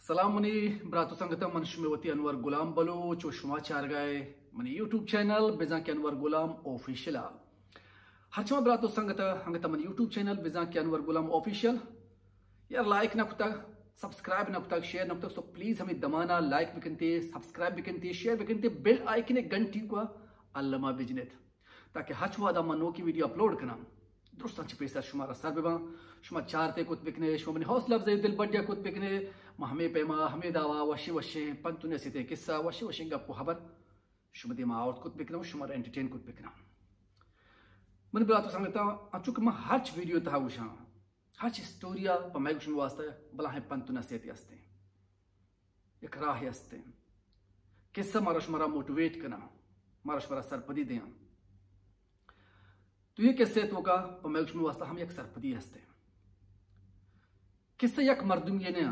सलाम मनी ब्रातो संगता मनशमेवती अनवर गुलाम बलोच शुमा चार गए मनी यूट्यूब चैनल बिजा के अनवर गुलाम ऑफिशियल हरचमा ब्रातो संगता हंगता मन यूट्यूब चैनल बिजा के अनवर गुलाम ऑफिशियल यार लाइक ना कुता सब्सक्राइब ना कुता शेयर ना कुता सो प्लीज हमें दमाना लाइक बिकनते सब्सक्राइब बिकनते शेयर बिकनते बेल आइकन घंटी को अल्लमा बिजनेत ताकि हचवा दा मनो की वीडियो अपलोड करना दुरुस्त पैसा शुमारा सर बेबा शुमा चारते कुत बिकने शुमा मन हौसला अफजाई दिल बढ़िया कुत बिकने हमें पेमा हमें दावा वशी वशे पंतुने सिते किस्सा वशी वशी गप्पो खबर शुमा दिमा आउट कुत बिकना शुमा एंटरटेन कुत बिकना मन ब्रातो संगता अचुक म हच वीडियो ता उशा हच स्टोरिया पमै गुशन वास्ता बला है पंतुना सेती असते एक राह असते किस्सा मारा शुमारा मोटिवेट करना मारा शुमारा सरपदी देया तो ये किस्से तो का पमै गुशन वास्ता हम एक सरपदी हस्ते किस्सा यक मर्दुम ये ने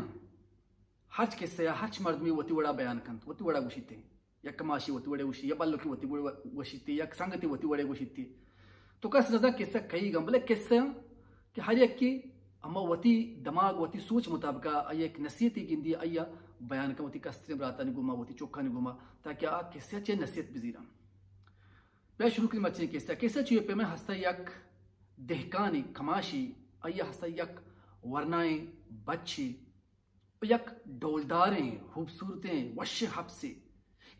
हच किस्से या हच मर्द में वती वड़ा बयान कंत वती वड़ा गुशिते या कमाशी वती वड़े गुशी या बल्लो की वती वड़े गुशिते या संगति वती वड़े गुशिते तो कस रजा किस्सा कई गंबले किस्से कि हर एक की अम्मा वती दिमाग वती सोच मुताबिक अय एक नसीहत गिंदी अय्या बयान का वती कस्त्रे ब्राता नि गुमा वती चोखा नि गुमा ताकि आ किस्से चे नसीहत बिजीरा बे शुरू की मचे किस्सा किस्सा चे पे में हस्ता यक देहकानी कमाशी अय्या हस्ता यक वरनाएं बच्ची यक डोलदारें खूबसूरतें वश्य हफ्से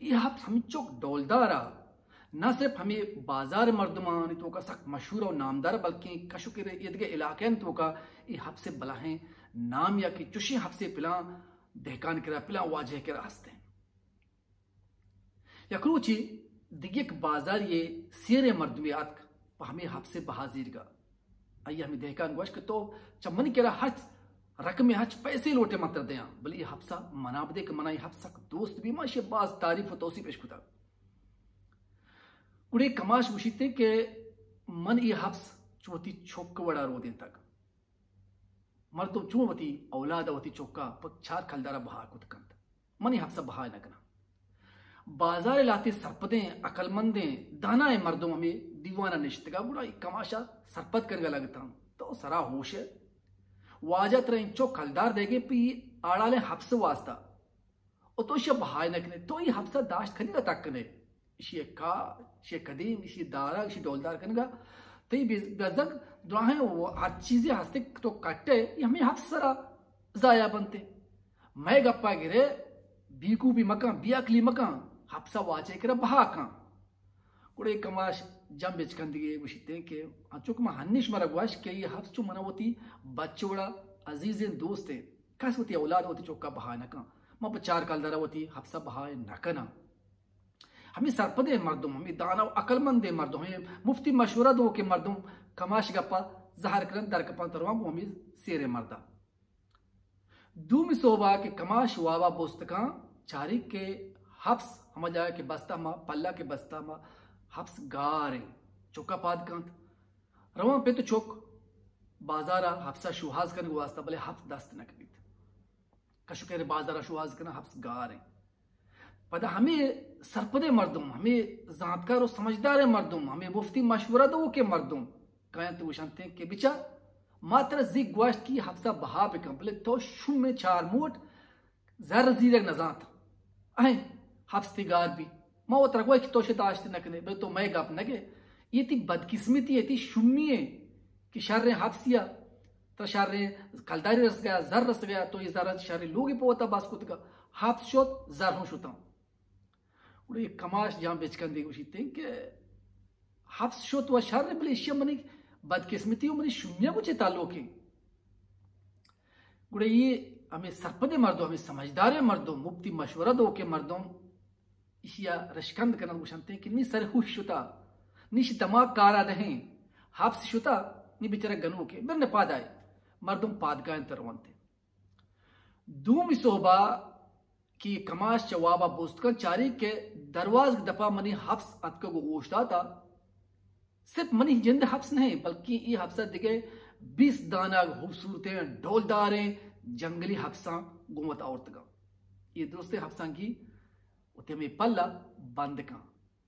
ये हफ्स हम चौक डोलदारा न सिर्फ हमें बाजार मर्दमान तो का सख्त मशहूर और नामदार बल्कि कशु के इर्द इलाके तो का ये हफ्से बला हैं नाम या कि चुशी हफ्से पिला दहकान करा पिला वाजह के रास्ते यकरूची दिगिक बाजार ये सिरे मर्दमियात हमें हफ्से बहाजिर का आइए हमें दहकान गोश तो चमन के हज रकम हज पैसे लोटे मत दिया बल ये हफ्सा मनाब दे के मना हफ्सा दोस्त भी माशे बाज तारीफ तोसी पेश खुदा उड़े कमाश उशीते के मन ये हफ्स चोती छोक वड़ा रो दिन तक मर्दो चुवती औलाद वती चौका पक चार खलदारा बहा कुत कंत मन ये हफ्सा बहा न करना बाजार लाते सरपदें अकलमंदें दानाए मर्दों में दीवाना निश्तगा बुरा कमाशा सरपत करने लगता तो सरा होश है वाजत रहे चो खलदार देगे पी आड़ाले हफ्स वास्ता और तो शे बहाय नकने तो ये हफ्सा दाश्त खनी तक कने इसी का शे कदीम इसी दारा इसी डोलदार कनगा तो ये बेजक दुआएं वो हर चीजें हंसते तो कट्टे ये हमें हफ्स सरा जाया बनते मैं गप्पा गिरे बीकू भी मकान बियाकली मकान हफ्सा वाचे कर बहा का कुड़े कमाश जम बेचकंदिगे गुशिते के अचुक में हन्निश मरा गुआश के ये हफ्स चु मनावती बच्चोड़ा अजीज दोस्त है कस होती औलाद होती चौका बहा न का म चार कालदारा होती हफ्सा बहा न कना हमें सरपदे मर्दों हमें दाना अकलमंद मर्दों हमें मुफ्ती मशवरा दो के मर्दों कमाश गप्पा जहर करन दर कपा तरवा हमें सेरे मर्दा दूम सोबा के कमाश वावा बोस्तका चारी के हफ्स हम जाए के बस्ता मा पल्ला के बस्ता मा हफ्स गारे चौका पाद कांत रवा पे तो चौक बाजारा हफ्सा शुहाज करने वास्ता भले हफ्स दस्त नकबीत कशु कह रहे बाजारा शुहाज करना हफ्स गारे पता हमें सरपदे मर्दुम हमें जानकार और समझदार मर्दुम हमें मुफ्ती मशवरा दो के मर्दुम कहें तो वशानते के बिचा मात्र जिग गोश्त की हफ्सा बहा पे कंपले तो शुम में चार मोट जर जीरे नजात अहे हफ्स तिगार भी माँ वो तरगवा की तोशे ताश्ते नकने बे तो मैं गप नगे ये ती बदकिस्मती है ती शुम्मी है कि शर्रे हफ्सिया तो शर्रे कलदारी रस गया जर रस गया तो ये जरा शर्रे लोग ही पोता बास कुत का हफ्स शोत जर हूं शुता उड़े कमाश जहां बेचकन दे उसी थे कि हफ्स शोत व शर्रे बले इश्या मनी बदकिस्मती मनी शुम्मिया कुछ ताल्लुक है उड़े ये हमें सरपदे मर्दों हमें समझदार मर्दों मुफ्ती मशवरा दो के मर्दों इशिया रशकंद करना गुशनते कि नी सर हुश शुता निश दमाग कारा दहें हफ्स शुता नी बेचारा गनु के मेरे पाद आए मर्दों पादगायन तरवंते दूम सोबा की कमाश चवाबा बोस्तका चारी के दरवाज दपा मनी हफ्स अतका को गोश्ता था सिर्फ मनी जिंद हफ्स नहीं बल्कि ये हफ्सा दिखे 20 दाना खूबसूरतें ढोलदारें जंगली हफ्सा गुमत औरत का ये दोस्ते हफ्सा की उते में पल्ला बंद का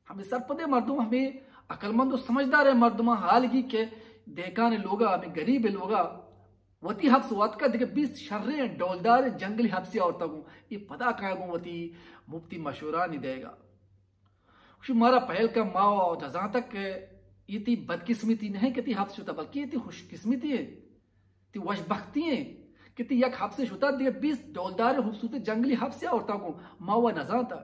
हमें सरपदे मर्दों हमें अकलमंद और समझदार है मर्दमा हाल की के देखा ने लोगा हमें गरीब लोगा वती हब्स वात का दिखे 20 शर्रे डोलदार जंगली हब्सी औरतों को ये पता कहा वती मुफ्ती मशवरा नहीं देगा मारा पहल का माओ और जहाँ तक ये ती बदकिस्मती नहीं कि ती हब्स शुता बल्कि ये ती खुशकिस्मती है ती वशबख्ती है कि ती यक हब्स शुता दिखे 20 डोलदार खूबसूरत जंगली हब्स औरतों को मावा नजा था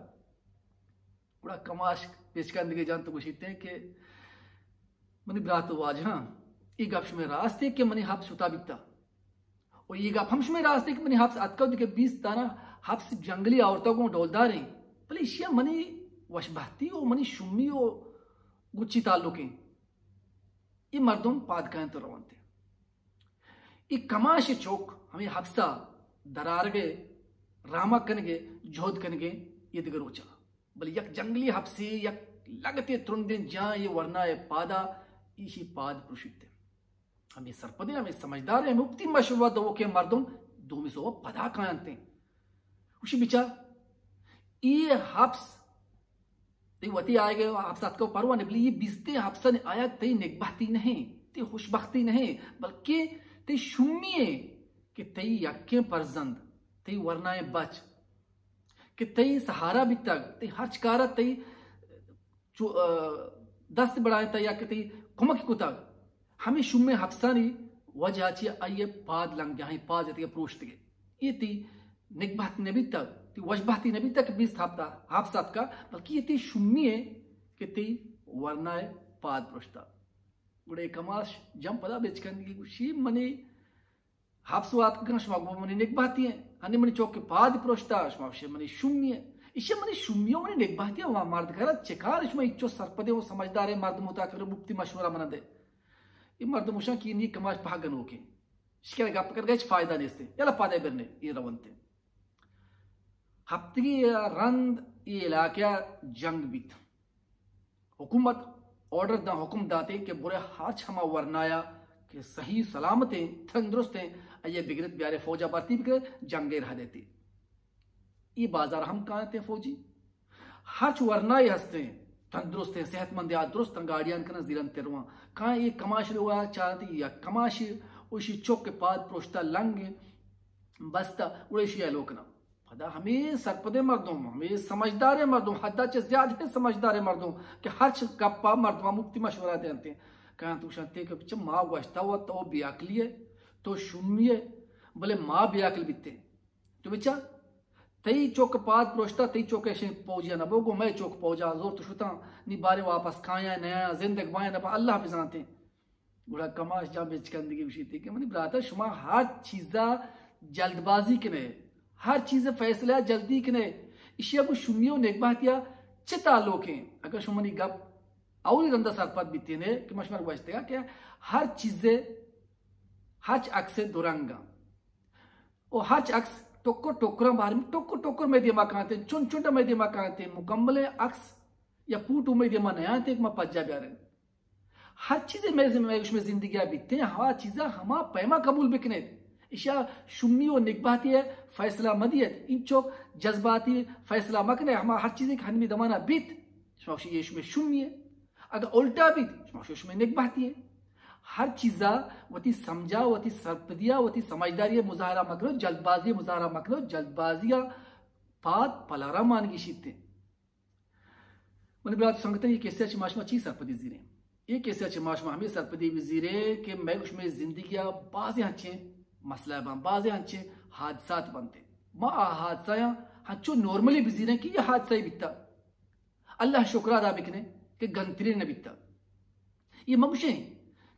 बड़ा कमाश पेश करने के जान तो कुछ हैं कि मनी ब्रात आज हाँ ये गप्श में रास्ते के मनी हब्स शुता बिकता और ये गप हमश में रास्ते के मनी हब्स अतका दिखे 20 दाना हब्स जंगली औरतों को डोलदार हैं भले इशिया मनी वशबहती हो मनी शुम्मी हो गुच्ची ताल्लुकें ये मर्दों पादकाएं तो रवनते ये कमाश चौक हमें हफ्सा दरारगे रामा कनगे जोध कनगे ये दिगर उचा बल यक जंगली हफ्सी यक लगते तुरंदे जहाँ ये वरना है पादा इसी पाद पुरुषित हमें सरपदे हमें समझदार है मुफ्ती मशवरा दो के मर्दों दो में सो पदा कांते उसी बिचा ये हफ्स ते वती आएगे हफ्सात को परवा ने ये बिस्ते हफ्सा ने आया ते नेकबहती नहीं ते खुशबख्ती नहीं बल्कि ते शुम्मी कि ते यक्के परजंद ते वरनाए बच कि ते सहारा भी तक ते हर चकारा ते दस्त बढ़ाए तक या कि ते कुमक कुतक हमें शुम्मे हफ्सानी वजह ची आइए पाद लंग जहाँ पाद जाती है प्रोष्ट के ये ती नेकबहती नबी तक ती वशबहती नबी तक 20 हफ्सात का बल्कि ये ती शुम्मी है कि ती वरनाए पाद प्रोष्टा बड़े कमाश जम पदा बेच करने की कुछ मनी हफ्सवात का शमागो मनी नेकबहती है हने मनी चौक के पाद प्रोष्टा शमाशे मनी शुम्मी है इसे मनी शुम्मियों मनी नेकबहती है वहाँ मर्द घर चिकार इसमें इच्छो सरपदे वो समझदार है मर्द मुताकर मुफ्ती मशवरा मना दे ये मर्द मुशा की नहीं कमाश भागन होके इसके गप कर गए फायदा नहीं इससे याला पादे बिरने ये रवनते हफ्ती रंद ये इलाका जंग बीत हुकूमत ऑर्डर दा हुक्म दाते कि बुरे हाथ हमा वरनाया कि सही सलामतें तंदुरुस्त हैं ये बिगड़त प्यारे फौजा भर्ती भी जंगे रह देती ये बाजार हम कहाँ थे फौजी हर वरनाए हंसते तंदुरुस्त हैं सेहतमंद या दुरुस्त गाड़ियां करना जीरन तेरवा कहाँ ये कमाश हुआ चाहती या कमाश उसी चौक के पाद प्रोष्टा लंग बस्ता उड़ेशिया लोकना फदा हमें सरपदे मर्दों हमें समझदार मर्दों हद्दा से ज्यादा समझदार मर्दों कि हर गप्पा मर्दवा मुफ्ती मशवरा देते कहाँ तू शंते के पीछे माँ वस्ता हुआ तो बियाकली है तो शुम्य बोले माँ बियाकल बीते तो बेचा तई चौक पाद प्रोष्टा तई चौक ऐसे पौजिया ना बोगो मैं चौक पौजा जोर तो शुता नी बारे वापस खाया नया जिंदगी बाया ना अल्लाह भी जानते बुरा कमाश जा बेच करने की विषय थी कि मैंने ब्राता शुमा हर चीज़ा जल्दबाजी के ने हर चीज़ फैसला जल्दी के ने इशिया को शुमियों नेकबहतिया चिता लोके अगर शुमनी गप और रंदा सरपत बीते ने कि मशमर बचतेगा क्या हर चीज़ें हच अक्स दुरंगा और हच अक्स टोको टोकरा बाहर में टोको टोकर में दिमा कहते चुन चुन में दिमा कहते मुकम्मल अक्स या पूटू में दिमा नया थे मैं पज्जा ब्यारे हर चीज़ें मैं उसमें जिंदगी बीतते हैं हर चीज़ें हमा पैमा कबूल बिकने इशा शुम्मी और निकबाती है फैसला मदियत इंचो जज्बाती फैसला मकने हम हर चीज़ के हनमी दमाना बीत ये इसमें शुम्मी है अगर उल्टा बीत इसमें निकबाती है हर चीज़ा वती समझा वती सरपदिया वती समझदारी मुजाहरा मकरो जल्दबाजी मुजाहरा मकरो जल्दबाजिया पाद पलारा मान की शीते मैंने बात संगत ये कैसे अच्छी माशमा चीज सरपदी जीरे ये कैसे अच्छे माशमा हमें सरपदी भी जीरे कि मैं उसमें जिंदगी बाज़ अच्छे मसला बन बाज़ अच्छे हादसा बनते माँ हादसा हंचो नॉर्मली बिजी रहे कि यह हादसा ही बीतता अल्लाह शुक्र अदा बिकने कि गंतरी न बीतता ये मबुशे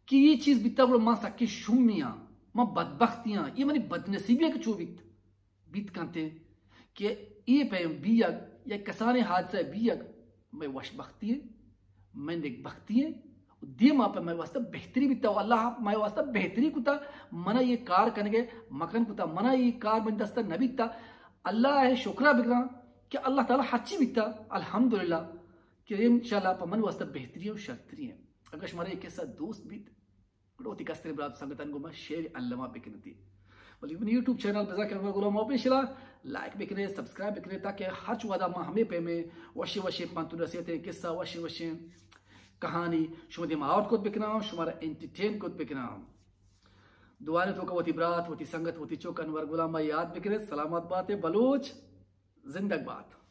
कि ये चीज़ बीतता बोलो माँ सकी शुमियाँ माँ बदबख्तियाँ ये मनी बदनसीबियाँ के चो बीत कहते कि ये पे बियग या कसाने हादसा बियग मैं वशबख्ती है मैं नेकबख्ती है दिए माँ पे मैं वास्ता बेहतरी बीता अल्लाह मैं वास्ता बेहतरी कुता मना ये कार कनगे मकन कुता मना ये कार बन दस्ता न बीता अल्लाह है शुक्रा बिगड़ा कि अल्लाह ताला हच्ची बीता अल्हम्दुलिल्लाह कि इंशाल्लाह पमन वास्ता बेहतरी और शर्तरी है अगर हमारे एक ऐसा दोस्त बीत रोती कस्तर बरात संगतन को मैं शेयर अल्लामा बिकनती बोली मैंने यूट्यूब चैनल पे जाकर मैं गुलाम ऑफिशियल लाइक बिकने सब्सक्राइब बिकने ताकि हर चुवादा माँ हमें पे में वशे वशे पंतु रसेते किस्सा वशे वशे कहानी शुमदी माउट को बिकना शुमारा एंटरटेन को बिकना दुआने तो का वती ब्रात वती संगत वती चौक अनवर गुलाम याद बिकरे सलामत बात बलूच जिंदगबाद।